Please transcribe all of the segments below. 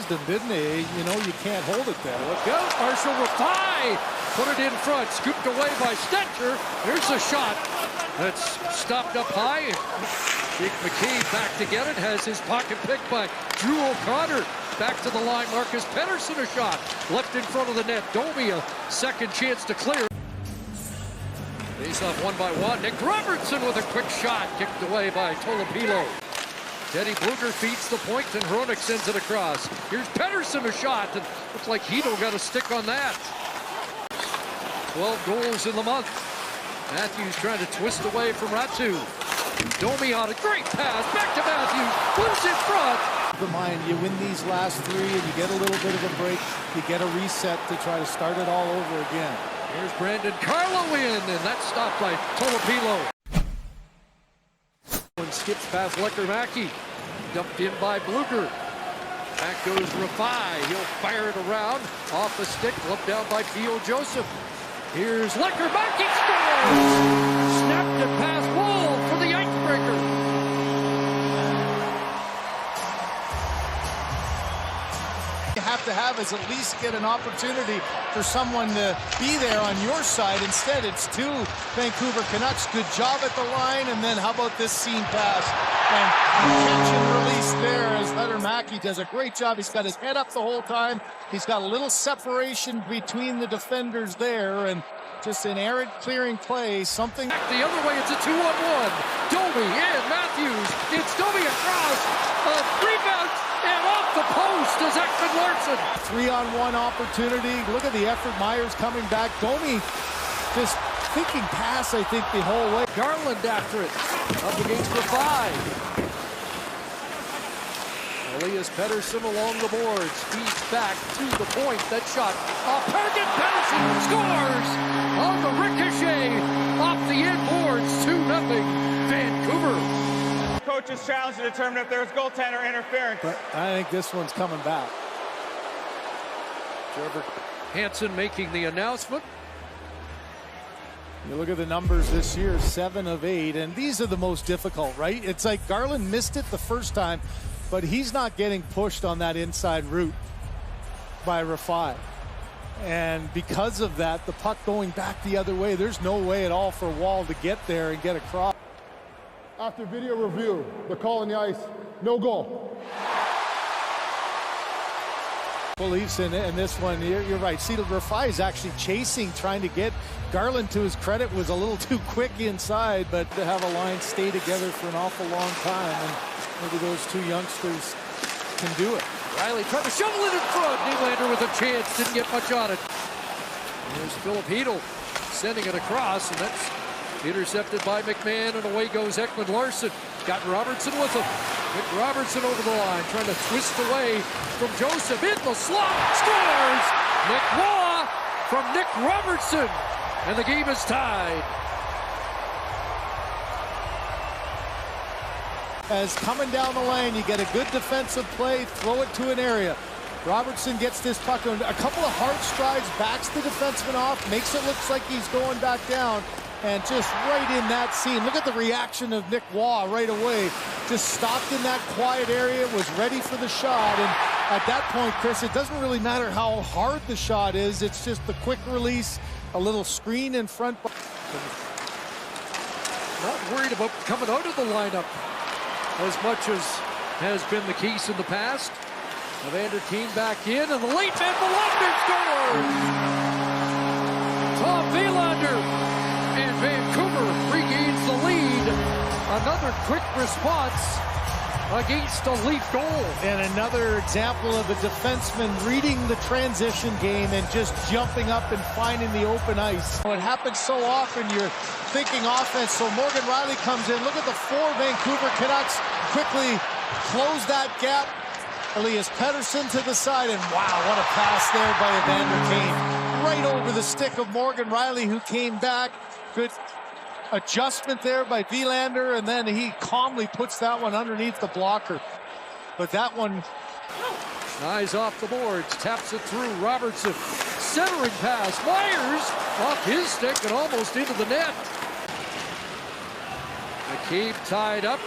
them, didn't they? You know, you can't hold it there. Look out, Marshall Rafai put it in front, scooped away by Stetcher. Here's a shot that's stopped up high. Jake McKee back to get it, has his pocket picked by Drew O'Connor. Back to the line, Marcus Pettersson a shot. Left in front of the net, Domi a second chance to clear. Face off one by one. Nick Robertson with a quick shot, kicked away by Tolopilo. Teddy Bluger feeds the point and Hronik sends it across. Here's Pettersson a shot, and looks like Hito got a stick on that. 12 goals in the month. Matthews trying to twist away from Ratu. Domi on a great pass, back to Matthews, loose in front. Keep in mind, you win these last three and you get a little bit of a break, you get a reset to try to start it all over again. Here's Brandon Carlo in, and that's stopped by Tolopilo. One skips past Leckermacki, dumped in by Bluger. Back goes Rafai, he'll fire it around, off a stick, left down by Theo Joseph. Here's Leckermacki, scores! Snapped it past Wall for the icebreaker. Have to have is at least get an opportunity for someone to be there on your side. Instead, it's two Vancouver Canucks. Good job at the line, and then how about this seam pass? And catch and release there as Leckermacki does a great job. He's got his head up the whole time. He's got a little separation between the defenders there, and just an errant clearing play, something. Back the other way, it's a 2-on-1. Domi and Matthews. It's Domi across. Rebound and off the post is Ekman Larsson. 3-on-1 opportunity. Look at the effort. Myers coming back. Domi just thinking pass, I think, the whole way. Garland after it. Up against Rafai. Elias Pettersson along the boards. Feeds back to the point. That shot off target. Pettersson scores on the ricochet off the inboards. 2-0 Vancouver. Coach's challenge to determine if there's goaltender interference. But I think this one's coming back. Trevor Hansen making the announcement. You look at the numbers this year, 7 of 8, and these are the most difficult, right? It's like Garland missed it the first time, but he's not getting pushed on that inside route by Rafai. And because of that, the puck going back the other way, there's no way at all for Wall to get there and get across. After video review, the call on the ice, no goal. Leafs in this one, you're right. See, Rafai is actually chasing, trying to get Garland, to his credit, was a little too quick inside, but to have a line stay together for an awful long time, and maybe those two youngsters can do it. Riley tried to shovel it in front. Nylander with a chance, didn't get much on it. There's Philip Hedl sending it across, and that's intercepted by McMahon, and away goes Ekman Larsson. Got Robertson with him. Nick Robertson over the line, trying to twist away from Joseph. In the slot, scores! Nick Waugh from Nick Robertson, and the game is tied. As coming down the lane, you get a good defensive play, throw it to an area. Robertson gets this puck, a couple of hard strides, backs the defenseman off, makes it look like he's going back down. And just right in that scene, look at the reaction of Nick Waugh right away. Just stopped in that quiet area, was ready for the shot. And at that point, Chris, it doesn't really matter how hard the shot is. It's just the quick release, a little screen in front. Not worried about coming out of the lineup as much as has been the case in the past. Evander Kane back in, and the late man Willander scores! Tom Willander. And Vancouver regains the lead. Another quick response against a Leaf goal. And another example of a defenseman reading the transition game and just jumping up and finding the open ice. It happens so often, you're thinking offense, so Morgan Rielly comes in. Look at the 4 Vancouver Canucks quickly close that gap. Elias Pettersson to the side, and wow, what a pass there by Evander Kane. Right over the stick of Morgan Rielly, who came back. Good adjustment there by Willander, and then he calmly puts that one underneath the blocker. But that one... Eyes off the boards, taps it through. Robertson, centering pass. Myers off his stick and almost into the net. McCabe tied up.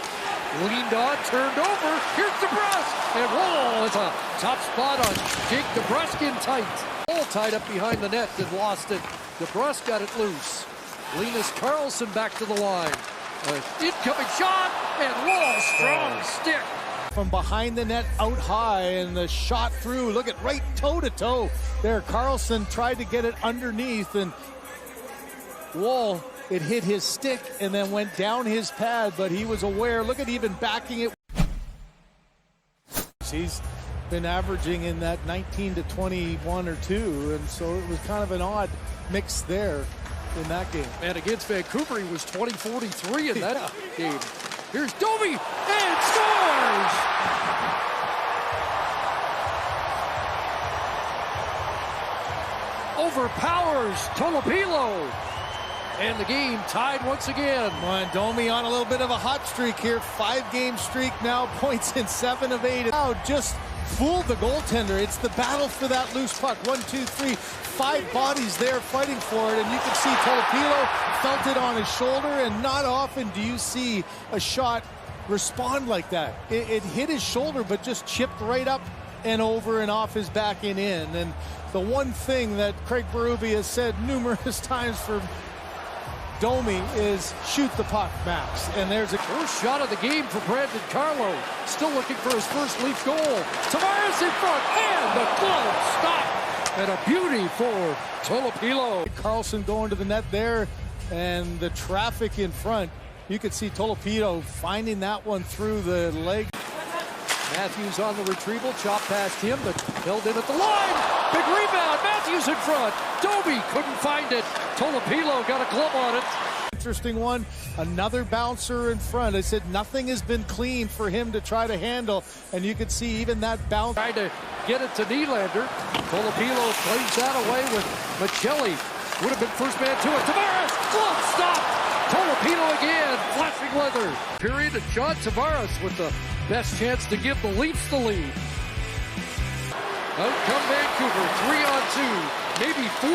Leaned on, turned over. Here's DeBrusque. And whoa, it's a top spot on Jake DeBrusque in tight. All tied up behind the net and lost it. DeBrusque got it loose. Linus Karlsson back to the line. Incoming shot, and Wall, strong stick. From behind the net, out high, and the shot through. Look at right toe-to-toe there. Karlsson tried to get it underneath, and Wall, it hit his stick and then went down his pad, but he was aware. Look at even backing it. He's been averaging in that 19 to 21 or 2, and so it was kind of an odd mix there in that game. And against Vancouver, he was 20-43 in that game. Here's Domi, and scores! Overpowers Tolopilo. And the game tied once again. And Domi on a little bit of a hot streak here. 5-game streak now, points in 7 of 8. Now just fooled the goaltender. It's the battle for that loose puck. 1, 2, 3, 5 bodies there fighting for it. And you can see Tolopilo felt it on his shoulder. And not often do you see a shot respond like that. It hit his shoulder, but just chipped right up and over and off his back and in. And the one thing that Craig Berube has said numerous times for Domi is shoot the puck, Max. And there's a first shot of the game for Brandon Carlo. Still looking for his first Leaf goal. Tavares in front, and the glove stop. And a beauty for Tolopilo. Karlsson going to the net there, and the traffic in front. You could see Tolopilo finding that one through the leg. Matthews on the retrieval, chop past him, but held in at the line. Big rebound, Matthews in front. Domi couldn't find it. Tolopilo got a glove on it. Interesting one, another bouncer in front. I said nothing has been clean for him to try to handle, and you could see even that bounce. Trying to get it to Nylander. Tolopilo plays that away with Michelli. Would have been first man to it. Tavares, glove stop. Tolopilo again, flashing weather. Period, and John Tavares with the best chance to give the Leafs the lead. Out come Vancouver, 3-on-2, maybe 4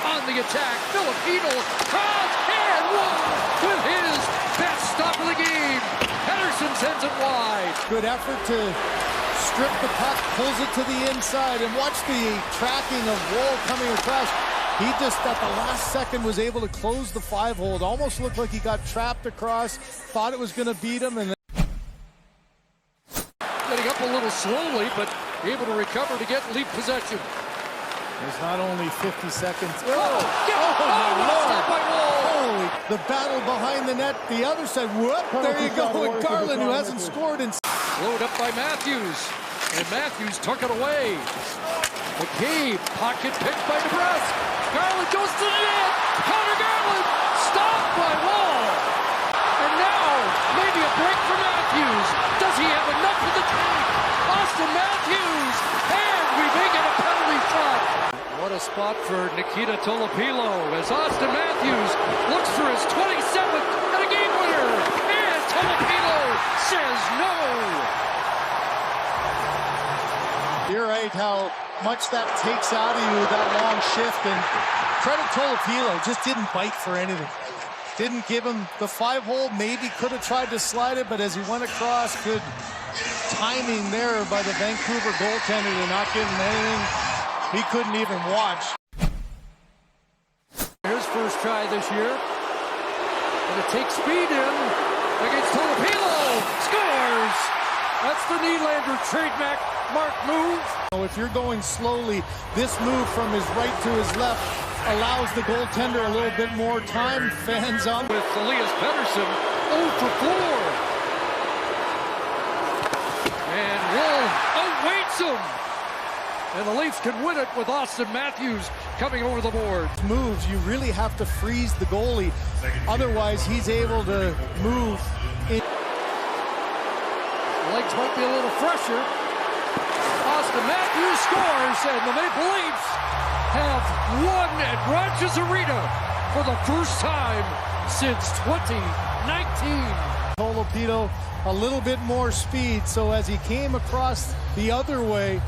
on the attack. Filipino cross and one with his best stop of the game. Henderson sends it wide. Good effort to strip the puck, pulls it to the inside, and watch the tracking of Wall coming across. He just, at the last second, was able to close the 5-hole. It almost looked like he got trapped across, thought it was going to beat him, and then getting up a little slowly, but able to recover to get Leaf possession. There's not only 50 seconds. Holy, the battle behind the net, the other side. Whoop, there you go with Garland, who hasn't scored in. Slowed up by Matthews, and Matthews took it away. McCabe, pocket picked by DeBrusque. Garland goes to the net. Connor Garland, stopped by Wall. And now, maybe a break for Matthews. Does he have enough for the tank? Austin Matthews, and we may get a penalty shot. What a spot for Nikita Tolopilo as Austin Matthews looks for his 27th and a game winner. And Tolopilo says no. You're right, how much that takes out of you, that long shift, and credit Tolopilo, just didn't bite for anything. Didn't give him the 5-hole, maybe could have tried to slide it, but as he went across, good timing there by the Vancouver goaltender to not give him anything. He couldn't even watch. His first try this year. And it takes speed in against Tolopilo. Scores! That's the Nylander trademark move. If you're going slowly, this move from his right to his left allows the goaltender a little bit more time. Fans on with Elias Pettersson 0 for 4. And Will outweights him. And the Leafs can win it with Austin Matthews coming over the board. Moves, you really have to freeze the goalie. Otherwise, he's able to move in. Legs might be a little fresher. Austin Matthews scores, and the Maple Leafs have won at Rogers Arena for the first time since 2019. Tolopilo a little bit more speed, so as he came across the other way,